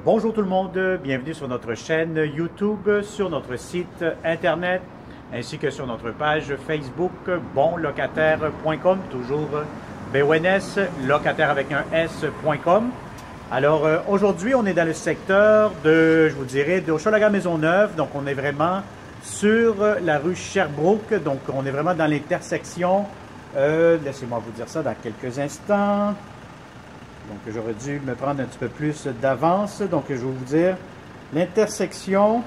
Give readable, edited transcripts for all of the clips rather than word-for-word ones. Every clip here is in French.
Bonjour tout le monde, bienvenue sur notre chaîne YouTube, sur notre site internet, ainsi que sur notre page Facebook bonlocataire.com, toujours BONS, locataire avec un S.com. Aujourd'hui, on est dans le secteur de, je vous dirais, de Hochelaga-Maisonneuve, donc on est vraiment sur la rue Sherbrooke, donc on est vraiment dans l'intersection, laissez-moi vous dire ça dans quelques instants. Donc, j'aurais dû me prendre un petit peu plus d'avance. Donc, je vais vous dire l'intersection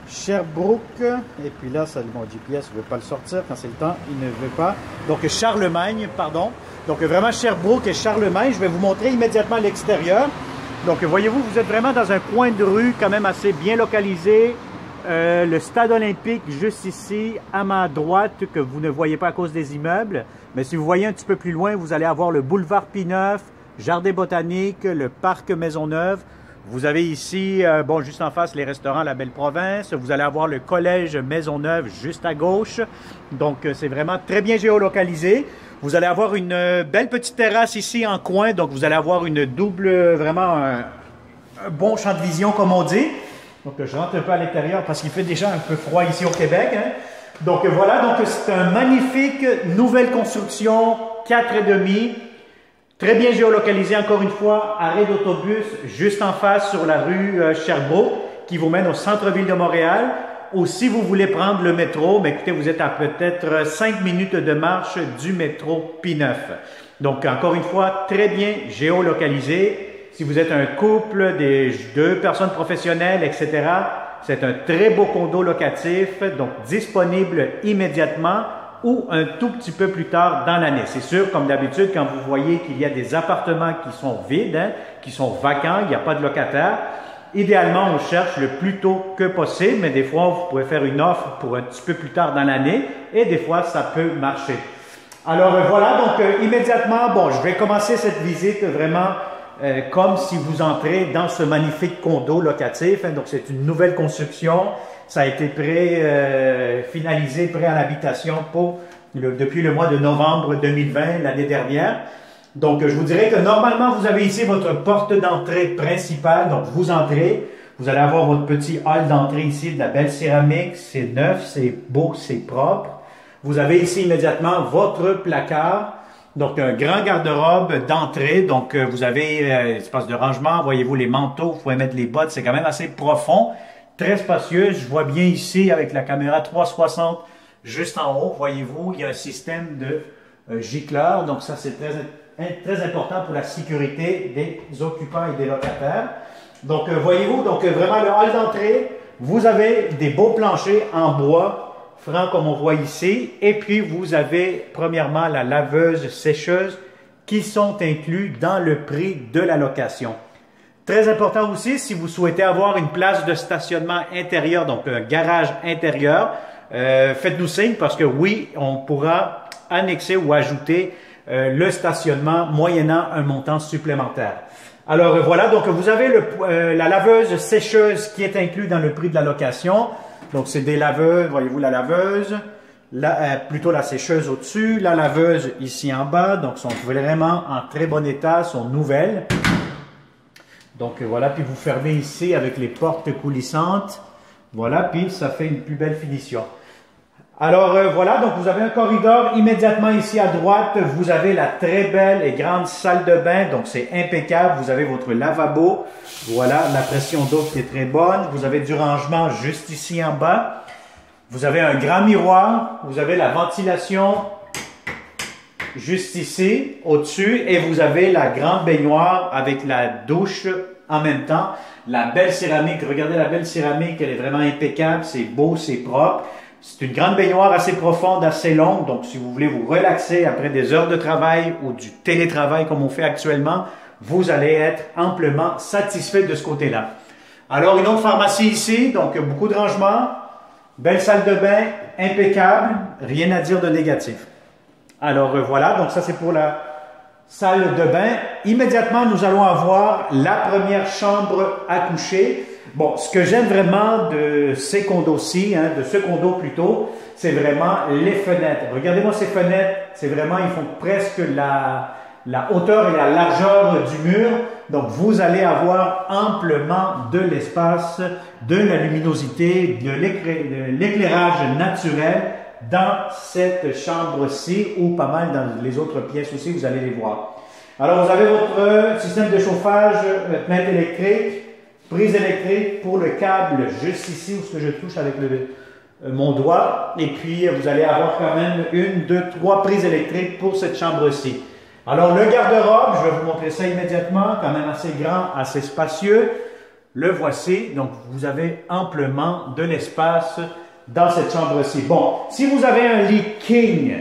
Sherbrooke. Et puis là, ça, mon GPS ne veut pas le sortir quand c'est le temps. Il ne veut pas. Donc, Charlemagne, pardon. Donc, vraiment Sherbrooke et Charlemagne. Je vais vous montrer immédiatement l'extérieur. Donc, voyez-vous, vous êtes vraiment dans un coin de rue quand même assez bien localisé. Le stade olympique juste ici, à ma droite, que vous ne voyez pas à cause des immeubles. Mais si vous voyez un petit peu plus loin, vous allez avoir le boulevard Pineuf, Jardin botanique, le parc Maisonneuve. Vous avez ici, juste en face, les restaurants La Belle Province. Vous allez avoir le collège Maisonneuve juste à gauche. Donc, c'est vraiment très bien géolocalisé. Vous allez avoir une belle petite terrasse ici en coin. Donc, vous allez avoir une double, vraiment un bon champ de vision, comme on dit. Donc, je rentre un peu à l'intérieur parce qu'il fait déjà un peu froid ici au Québec. Donc, voilà. Donc, c'est un magnifique nouvelle construction, 4,5. Très bien géolocalisé, encore une fois, arrêt d'autobus juste en face sur la rue Sherbrooke qui vous mène au centre-ville de Montréal. Ou si vous voulez prendre le métro, mais écoutez, vous êtes à peut-être 5 minutes de marche du métro P9. Donc, encore une fois, très bien géolocalisé. Si vous êtes un couple, des 2 personnes professionnelles, etc., c'est un très beau condo locatif, donc disponible immédiatement ou un tout petit peu plus tard dans l'année. C'est sûr, comme d'habitude, quand vous voyez qu'il y a des appartements qui sont vides, qui sont vacants, il n'y a pas de locataire, idéalement, on cherche le plus tôt que possible, mais des fois, vous pouvez faire une offre pour un petit peu plus tard dans l'année et des fois, ça peut marcher. Alors voilà, donc immédiatement, je vais commencer cette visite vraiment comme si vous entrez dans ce magnifique condo locatif. Donc, c'est une nouvelle construction. Ça a été finalisé, prêt à l'habitation depuis le mois de novembre 2020, l'année dernière. Donc, je vous dirais que normalement, vous avez ici votre porte d'entrée principale. Donc, vous entrez. Vous allez avoir votre petit hall d'entrée ici, de la belle céramique. C'est neuf, c'est beau, c'est propre. Vous avez ici immédiatement votre placard. Donc, un grand garde-robe d'entrée. Donc, vous avez espace de rangement. Voyez-vous les manteaux, vous pouvez mettre les bottes. C'est quand même assez profond, très spacieux. Je vois bien ici avec la caméra 360 juste en haut. Voyez-vous, il y a un système de gicleur. Donc, ça, c'est très important pour la sécurité des occupants et des locataires. Donc, voyez-vous, vraiment le hall d'entrée. Vous avez des beaux planchers en bois franc comme on voit ici, et puis vous avez premièrement la laveuse sécheuse qui sont inclus dans le prix de la location. Très important aussi, si vous souhaitez avoir une place de stationnement intérieur, donc un garage intérieur, faites-nous signe parce que oui, on pourra annexer ou ajouter le stationnement moyennant un montant supplémentaire. Alors voilà, donc vous avez la laveuse sécheuse qui est inclus dans le prix de la location. Donc, c'est des laveuses, voyez-vous la laveuse, plutôt la sécheuse au-dessus, la laveuse ici en bas. Donc, sont vraiment en très bon état, sont nouvelles. Donc, voilà, puis vous fermez ici avec les portes coulissantes. Voilà, puis ça fait une plus belle finition. Alors, voilà, donc vous avez un corridor immédiatement ici à droite. Vous avez la très belle et grande salle de bain. Donc, c'est impeccable. Vous avez votre lavabo. Voilà, la pression d'eau qui est très bonne. Vous avez du rangement juste ici en bas. Vous avez un grand miroir. Vous avez la ventilation juste ici, au-dessus. Et vous avez la grande baignoire avec la douche en même temps. La belle céramique. Regardez la belle céramique. Elle est vraiment impeccable. C'est beau, c'est propre. C'est une grande baignoire assez profonde, assez longue. Donc, si vous voulez vous relaxer après des heures de travail ou du télétravail comme on fait actuellement, vous allez être amplement satisfait de ce côté-là. Alors, une autre pharmacie ici. Donc, beaucoup de rangements. Belle salle de bain, impeccable. Rien à dire de négatif. Alors, voilà. Donc, ça, c'est pour la salle de bain. Immédiatement, nous allons avoir la première chambre à coucher. Bon, ce que j'aime vraiment de ces condos-ci, de ce condo plutôt, c'est vraiment les fenêtres. Regardez-moi ces fenêtres, c'est vraiment, ils font presque la hauteur et la largeur du mur. Donc, vous allez avoir amplement de l'espace, de la luminosité, de l'éclairage naturel dans cette chambre-ci ou pas mal dans les autres pièces aussi, vous allez les voir. Alors, vous avez votre système de chauffage, plainte électrique, prise électrique pour le câble juste ici où ce que je touche avec mon doigt. Et puis, vous allez avoir quand même 1, 2, 3 prises électriques pour cette chambre-ci. Alors, le garde-robe, je vais vous montrer ça immédiatement, quand même assez grand, assez spacieux. Le voici. Donc, vous avez amplement de l'espace dans cette chambre-ci. Bon, si vous avez un lit king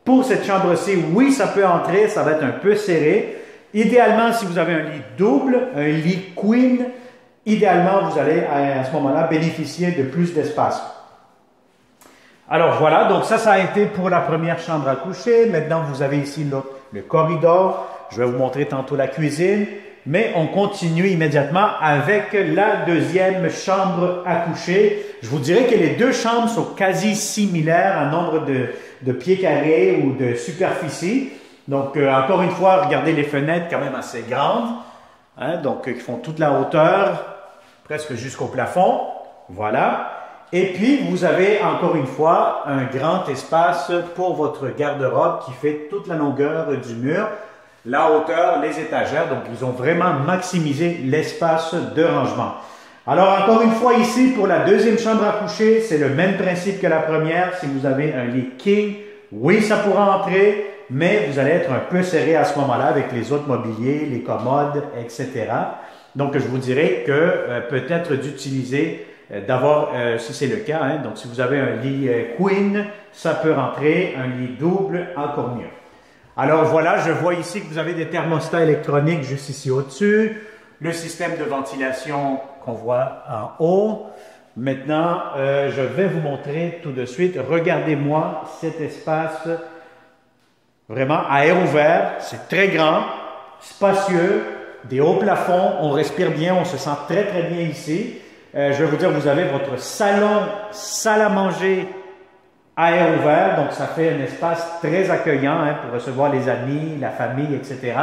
pour cette chambre-ci, oui, ça peut entrer, ça va être un peu serré. Idéalement, si vous avez un lit double, un lit queen, idéalement, vous allez à ce moment-là bénéficier de plus d'espace. Alors voilà, donc ça a été pour la première chambre à coucher. Maintenant, vous avez ici le corridor. Je vais vous montrer tantôt la cuisine. Mais on continue immédiatement avec la deuxième chambre à coucher. Je vous dirais que les deux chambres sont quasi similaires en nombre de pieds carrés ou de superficie. Donc, encore une fois, regardez les fenêtres quand même assez grandes. Hein, donc, qui font toute la hauteur, presque jusqu'au plafond. Voilà. Et puis, vous avez encore une fois un grand espace pour votre garde-robe qui fait toute la longueur du mur. La hauteur, les étagères, donc ils ont vraiment maximisé l'espace de rangement. Alors encore une fois ici, pour la deuxième chambre à coucher, c'est le même principe que la première. Si vous avez un lit king, oui, ça pourra entrer, mais vous allez être un peu serré à ce moment-là avec les autres mobiliers, les commodes, etc. Donc je vous dirais que peut-être d'utiliser, si c'est le cas, hein, donc si vous avez un lit queen, ça peut rentrer, un lit double, encore mieux. Alors voilà, je vois ici que vous avez des thermostats électroniques juste ici au-dessus, le système de ventilation qu'on voit en haut. Maintenant, je vais vous montrer tout de suite. Regardez-moi cet espace vraiment à air ouvert. C'est très grand, spacieux, des hauts plafonds. On respire bien, on se sent très très bien ici. Je vais vous dire, vous avez votre salon, salle à manger, à air ouvert, donc ça fait un espace très accueillant hein, pour recevoir les amis, la famille, etc.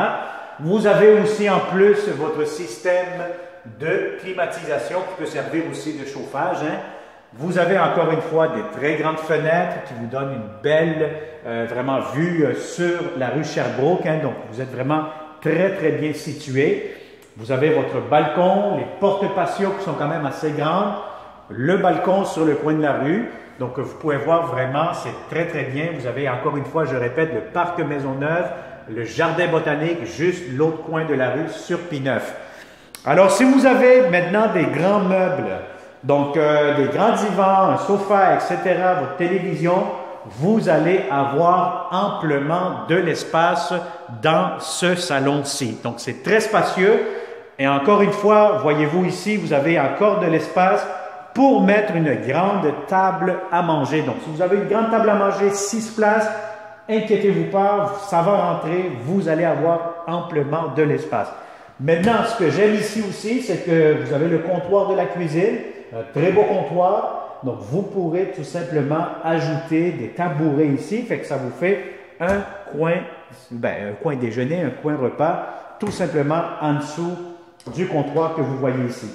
Vous avez aussi en plus votre système de climatisation qui peut servir aussi de chauffage. Hein. Vous avez encore une fois des très grandes fenêtres qui vous donnent une belle vraiment vue sur la rue Sherbrooke. Hein, donc vous êtes vraiment très très bien situé. Vous avez votre balcon, les portes patio qui sont quand même assez grandes, le balcon sur le coin de la rue. Donc, vous pouvez voir vraiment, c'est très, très bien. Vous avez encore une fois, je répète, le parc Maisonneuve, le jardin botanique, juste l'autre coin de la rue sur P9. Alors, si vous avez maintenant des grands meubles, donc des grands divans, un sofa, etc., votre télévision, vous allez avoir amplement de l'espace dans ce salon-ci. Donc, c'est très spacieux. Et encore une fois, voyez-vous ici, vous avez encore de l'espace pour mettre une grande table à manger. Donc, si vous avez une grande table à manger, 6 places, inquiétez-vous pas, ça va rentrer, vous allez avoir amplement de l'espace. Maintenant, ce que j'aime ici aussi, c'est que vous avez le comptoir de la cuisine, un très beau comptoir. Donc, vous pourrez tout simplement ajouter des tabourets ici, fait que ça vous fait un coin déjeuner, un coin repas, tout simplement en dessous du comptoir que vous voyez ici.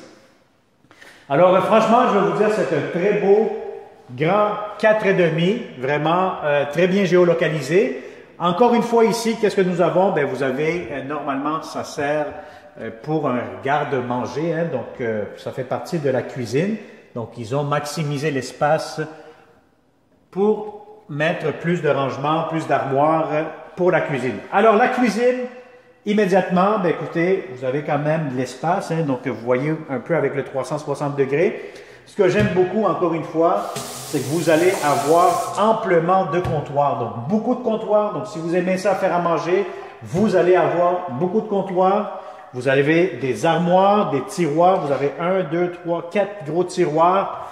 Alors, franchement, je vais vous dire, c'est un très beau, grand 4,5, vraiment très bien géolocalisé. Encore une fois ici, qu'est-ce que nous avons? Bien, vous avez, normalement, ça sert pour un garde-manger, hein, donc ça fait partie de la cuisine. Donc, ils ont maximisé l'espace pour mettre plus de rangements, plus d'armoires pour la cuisine. Alors, la cuisine, immédiatement, bien, écoutez, vous avez quand même de l'espace, hein, donc vous voyez un peu avec le 360 degrés. Ce que j'aime beaucoup, encore une fois, c'est que vous allez avoir amplement de comptoirs, donc beaucoup de comptoirs. Donc, si vous aimez ça faire à manger, vous allez avoir beaucoup de comptoirs. Vous avez des armoires, des tiroirs. Vous avez 1, 2, 3, 4 gros tiroirs.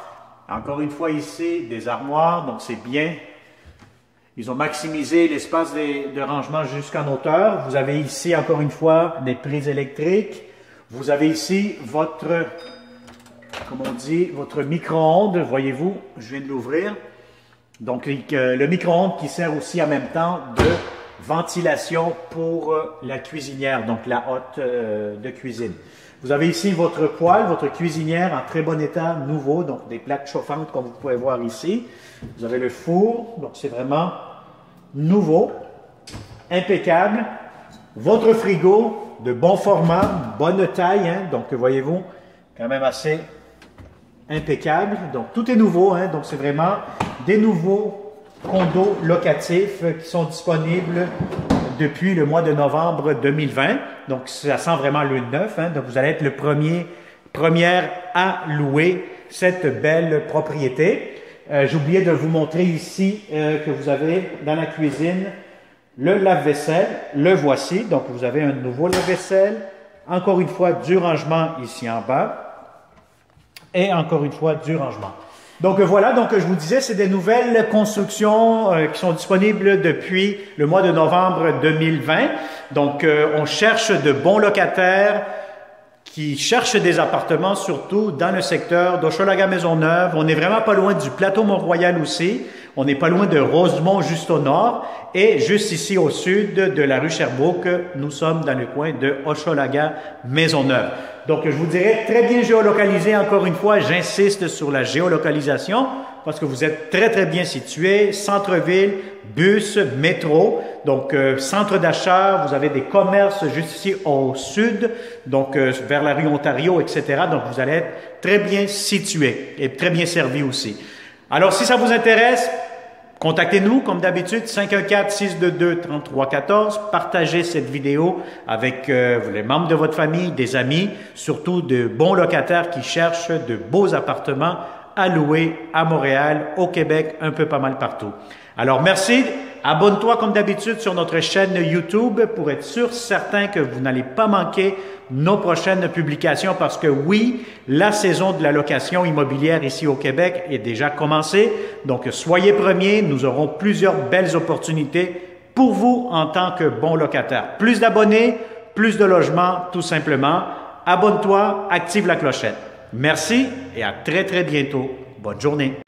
Encore une fois ici, des armoires, donc c'est bien. Ils ont maximisé l'espace de rangement jusqu'en hauteur. Vous avez ici, encore une fois, des prises électriques. Vous avez ici votre, comme on dit, votre micro-ondes. Voyez-vous, je viens de l'ouvrir. Donc, le micro-ondes qui sert aussi en même temps de ventilation pour la cuisinière, donc la hotte de cuisine. Vous avez ici votre poêle, votre cuisinière en très bon état, nouveau, donc des plaques chauffantes comme vous pouvez voir ici. Vous avez le four, donc c'est vraiment nouveau, impeccable. Votre frigo de bon format, bonne taille, hein, donc voyez-vous, quand même assez impeccable. Donc tout est nouveau, hein, donc c'est vraiment des nouveaux condos locatifs qui sont disponibles depuis le mois de novembre 2020. Donc ça sent vraiment le neuf, hein, donc vous allez être le première à louer cette belle propriété. J'ai oublié de vous montrer ici que vous avez dans la cuisine le lave-vaisselle, le voici. Donc, vous avez un nouveau lave-vaisselle. Encore une fois, du rangement ici en bas. Et encore une fois, du rangement. Donc, voilà. Donc, je vous disais, c'est des nouvelles constructions qui sont disponibles depuis le mois de novembre 2020. Donc, on cherche de bons locataires qui cherchent des appartements, surtout dans le secteur d'Hochelaga-Maisonneuve. On n'est vraiment pas loin du plateau Mont-Royal aussi. On n'est pas loin de Rosemont, juste au nord. Et juste ici au sud de la rue Sherbrooke, nous sommes dans le coin de Hochelaga-Maisonneuve. Donc, je vous dirais très bien géolocalisé. Encore une fois, j'insiste sur la géolocalisation parce que vous êtes très, très bien situé. Centre-ville, bus, métro. Donc, centre d'achat, vous avez des commerces juste ici au sud, donc vers la rue Ontario, etc. Donc, vous allez être très bien situé et très bien servi aussi. Alors, si ça vous intéresse, contactez-nous, comme d'habitude, 514-622-3314. Partagez cette vidéo avec les membres de votre famille, des amis, surtout de bons locataires qui cherchent de beaux appartements à louer à Montréal, au Québec, un peu pas mal partout. Alors, merci. Abonne-toi comme d'habitude sur notre chaîne YouTube pour être certain que vous n'allez pas manquer nos prochaines publications parce que oui, la saison de la location immobilière ici au Québec est déjà commencée. Donc, soyez premiers, nous aurons plusieurs belles opportunités pour vous en tant que bon locataire. Plus d'abonnés, plus de logements, tout simplement. Abonne-toi, active la clochette. Merci et à très, très bientôt. Bonne journée.